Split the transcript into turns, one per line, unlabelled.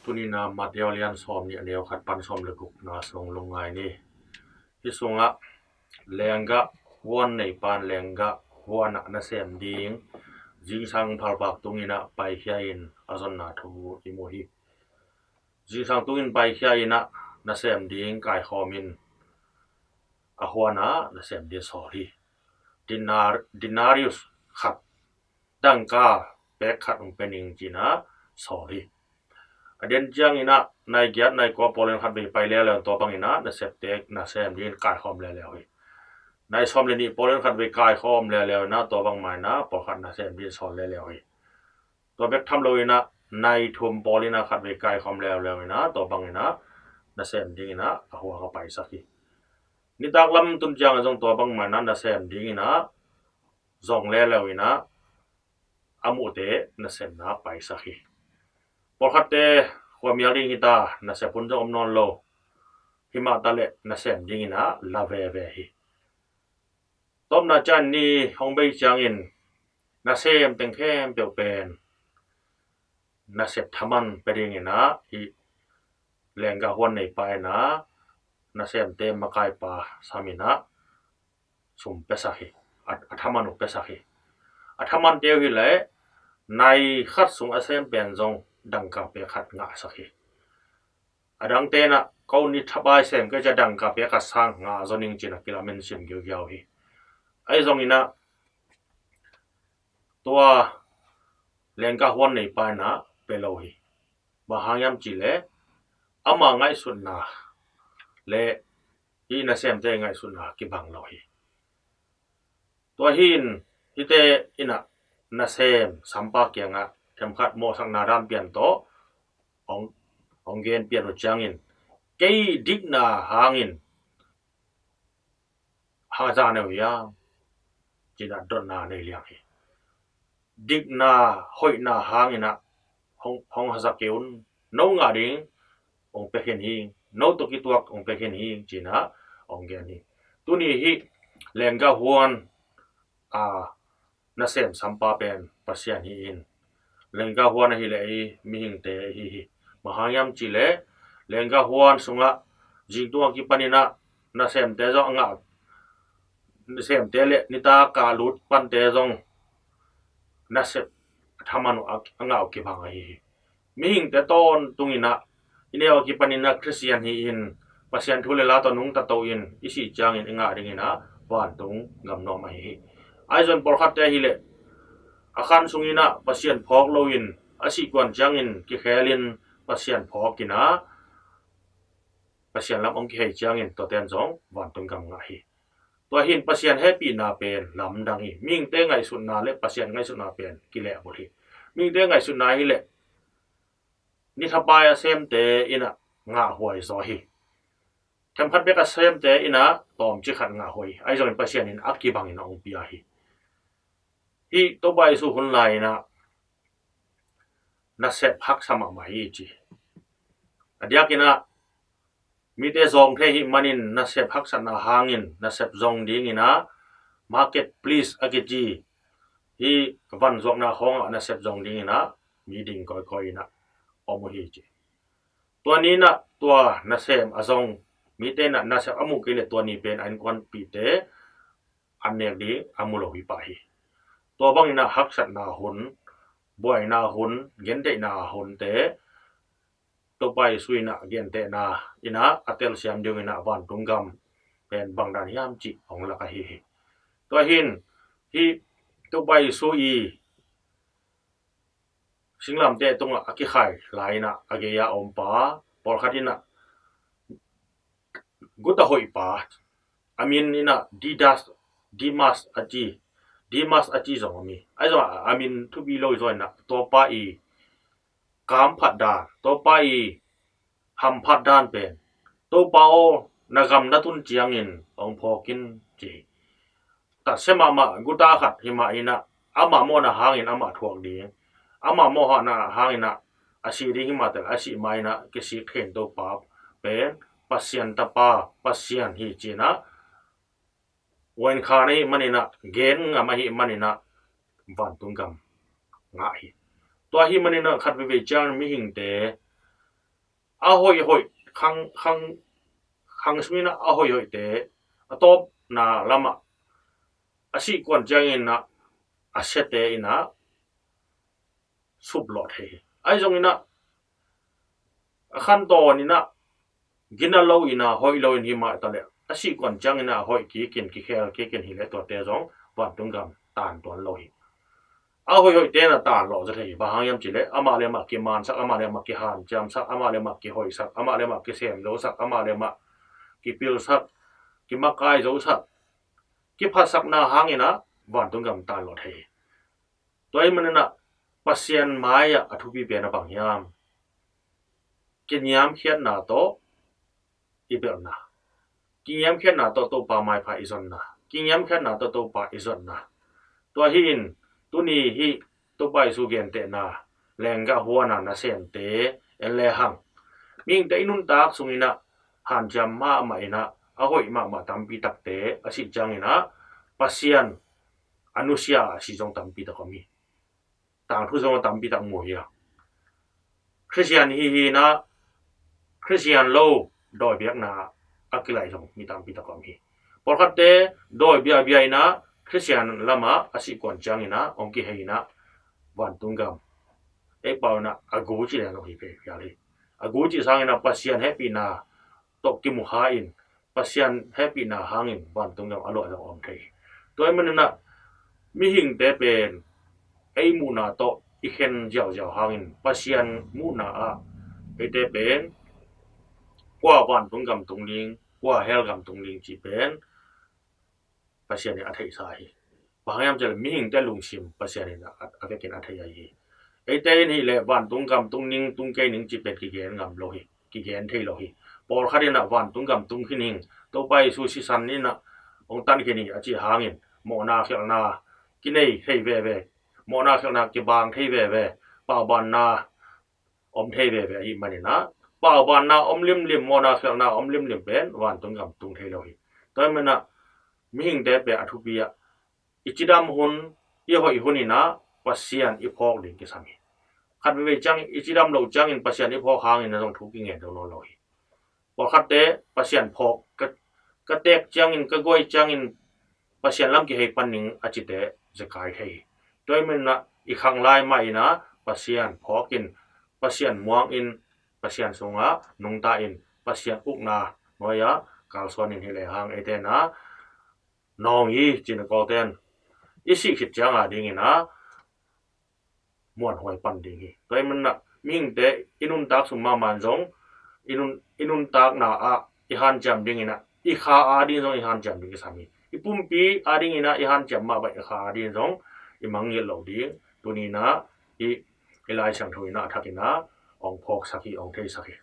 ตุนีนามัดยาวเลียนซอมนี่อันเดียวขัดปันซอมเลยกุกนาสงลงไงนี่ที่สงะแรงกะวันในปานแรงกะวันนะเสมดิงจิงสังพาร์ปักตุงินะไปเขียนอาจนนาทูอิโมฮีจิงสังตุงินไปเขียนนะเสมดิงกายคอมินอาหัวนะเสมดิสอรีดินาริอุสขัดดังกาเป็กขัดอุเป็นอิงจีนะสอรีอเดนจังอินะนายเกียรตินายกอปอลเลนขัดไปแล้วตัวบังอินะนะเสพเต็กนะเสมดิงกายคอมแล้วนายซอมเลนี่ปอลเลนขัดไปกายคอมแล้วนะตัวบังไม่นะปอขัดนะเสมดิงสอนแล้วตัวเบ็กทำเลยนะนายทุ่มปอลเลนขัดไปกายคอมแล้วนะตัวบังอินะเสมดิงนะหัวเข้าไปสักทีนี่ตักลำตุนจังจงตัวบังไม่นะเสมดิงนะจงแล้วนะอามุเตนะเสมนะไปสักทีพอขัดเตความยากดิ้งฮิตานะเสพุนจะอมนอนโลหิมาตะเลนะเสมดิงนะลาเวฮีต้มนาจันนี่ห้องใบจางอินนาเซมเต็งเข้มเปียวเป็นนาเสพทมันไปเองนะอีแรงกะฮวนในไปนะนาเซมเต็มมาไกปาสามินะสุมเปสักฮีอัฐมันุเปสักฮีอัฐมันเดียวฮิเลยในขัดสุงอาเซมเป็นจงดังกับเปียขัดงาสักฮีอดังเตนะเขานิทับายเซมก็จะดังกับเปียขัดสร้างงาจนิงจินักกิลาเมนเซมเกี่ยวฮีไอ้ตรงนี้นะตัวแรงกะฮวนในปายนะเปโลฮีบาหายามจิเลอามาไงสุดนะเลอีน่าเสียมเตไงสุดนะกิบังโลฮีตัวหินฮิเตอินะน่าเสียมสัมปะเกียงะเทมขัดโมสังนาดามเปลี่ยนโตองเกนเปลี่ยนรถจังอินเกยดิกนาหางอินหาจานเนียจีน่าดอนนาในเลี้ยงฮีดิกนาหอยนาหางอินะห้องฮัสเกอุนน้องงาดิงองเปเห็นฮิงน้องตกิตัวองเปเห็นฮิงจีน่าองเกนฮิตัวนี้ฮิแรงกะฮวนนาเซมสัมปะเป็นปัสยานฮิอินแรงกะฮวนฮิเลยมีหิงเตฮิมหายามจิเลแรงกะฮวนสุงละจิงตัวกิปันินะนาเซมเตจงงานาเซมเตเลนิตากาลุดปันเตจงนาเซทำมนุงาโอเคพังไอมีหิงแต่ต้นตุงินะอินเดียกิปันินะคริสเตียนฮิอินปัสยานทุเลลาตนุงตะโตอินอิสิจังอินงาดิงินะวันตุงกำนอมไอไอจนปอร์คัตเตฮิเลอาคารสุงินะปัสยานพอกโลอินอาศิกวนจังอินกิเคลินปัสยานพอกกินะปัสยานลำองกิเฮจังอินตัวเตนจงวันตุงกำงาฮีตัวหินปัสยานแฮปปี้นาเป็นลำดังฮีมิงเตงไงสุนนาเลปัสยานไงสุนนาเป็นกิเลบุรีมิงเตงไงสุนนาฮิเลนิทับไปเซมเตอินะงาหวยซอฮีทำพัดเบกเซมเตอินะตอมจิขัดงาหวยไอจงปัสยานินอักกิบังอินะองปิยาฮีตัวใบสุหุนไลนะนัเซพักสมัครมาฮีจีอดียกินะมีแต่ซองเทหิมันินนัเซพักสันนาหางินนัเซซองดิงินะมาร์เก็ตพลีสอากิจีฮีวันซองนาของนัเซซองดิงินะมีดิ่งก่อยๆนะอมุฮีจีตัวนี้นะตัวนัเซมอซองมีแต่นะนัเซอมุกิเลตัวนี้เป็นอันกวนปีเตอันเนกดีอมุโลวิปาฮีตัวบังนะฮักสันนาหุนบวยนาหุนเย็นเตนาหุนเตตัวไปสุยนะเย็นเตนาอินะอัตเตลเซียมเดียวอินะวันตุงกำเป็นบางดานยามจิของละกะฮีตัวหินฮีตัวไปสุยสิงลำเตตรงละอักิไข่ไหลนะอเกียอมปาปอลคัดินะกุตะหอยปาอามินอินะดีมัสอาจีจงมีไอ้จงอามินทุบีโลจอยนะตัวป้าอีกามพัดดานตัวป้าอีหัมพัดดานเป็นตัวป้าโอนากำนัตุนเจียงอินองพอกินจีตัดเสมากุตาขัดหิมาอินะอามาโมนะหางอินอามาทวกดีอามาโมหะนะหางอินะอาศิริหิมาเตลอาศิมาอินะกิสิเข็นตัวป้าเป็นปัสยันตาป้าปัสยันฮิจีนะวันคานี้มันนะเกณฑ์งามาหิมันนะวันตุงกำง่ายตัวหิมันนะขัดไปจางมีหิงเต ahoi hoi khang smina ahoi hoi te atop na lama asi kon jangin na asete ina sublot he ai jong ina khan to ni na gina lo ina hoi lo ni ma ta le asi kon jang ina hoi ki khel ki ken hi le to te jong wan tung gam tan ton lo hi a hoi hoi te na tan lo za thei ba hang yam chi le ama le ma ki man sak ama le ma ki han jam sak ama le ma ki hoi sak ama le ma ki sem lo sak ama le ma ki pil sak ki ma kai zo sak ki pha sak na hang ina wan tung gam tan lo thei toy man na pasien maya athupi pe na bang yam kinyam khian na to ibel na kinyam khian na to pa mai pha izon na kinyam khian na to pa izon na to hin tuni hi to pai su gen te na lenga huana na sen te en le hang ming te inun tak sungina han jam ma ma ina a hoi ma tampi tak te asi jangina pasian anusia si jong tampi ta komi tang thu jong tampi tak mo ya Christian hi na Christian lo doi biak na akilai jong mi tampi ta komi por khatte doi bia ina Christian lama asi kon jangina ongki heina wan tunggam e pauna agu chi le no hi pe ya le agu chi sangina pasian happy na tok ki mu ha in pasian happy na hangin wan tunggam alo alo om thei toy man na mi hing te pen ei mu na to i khen jaw hangin pasian mu na a e te pen kwa wan tunggam tungling kwa hel gam tungling chi pen pasian ni a thei sa hi bahayam jel mi hing te lung sim pasian ni a ke ken a thei hi e te ni le wan tunggam tungning tung ke ning chi pen ki gen ngam lo hi ki gen thei lo hi por kharina wan tunggam tung khining to pai su si san ni na ong tan ke ni a chi hangin mo na khel na ki nei thei ve mo na khel na ki bang thei ve pa ban na om thei ve hi mani na pa ban na om lim mo na khel na om lim ben wan tunggam tung thei lo hi toy mena mi hing te pe athu pia ichidam hun ye hoi hunina pasian i phok ding ki sami khat ve chang ichidam lo chang in pasian i phok hang in jong thu ki nge do no lo hi por khatte pasian phok ka tek chang in ka goi chang in pasian lam ki hei paning achite zakai thei toy men na i khang lai mai na pasian phokin pasian muang in pasian sunga nungta in pasian ukna noya kalson in hele hang ete na nong yi chin ko ten isi khit chang a ding ina muan hoi pan ding hi toy men na ming te inun tak sum ma man jong inun tak na a i han jam ding ina i kha a ding jong i han jam ding sami ipumpi ading ina i han jam ma ba kha ding jong i mang ye lo ding tunina i ilai sang thuina thakina ong phok sakhi ong thei sakhi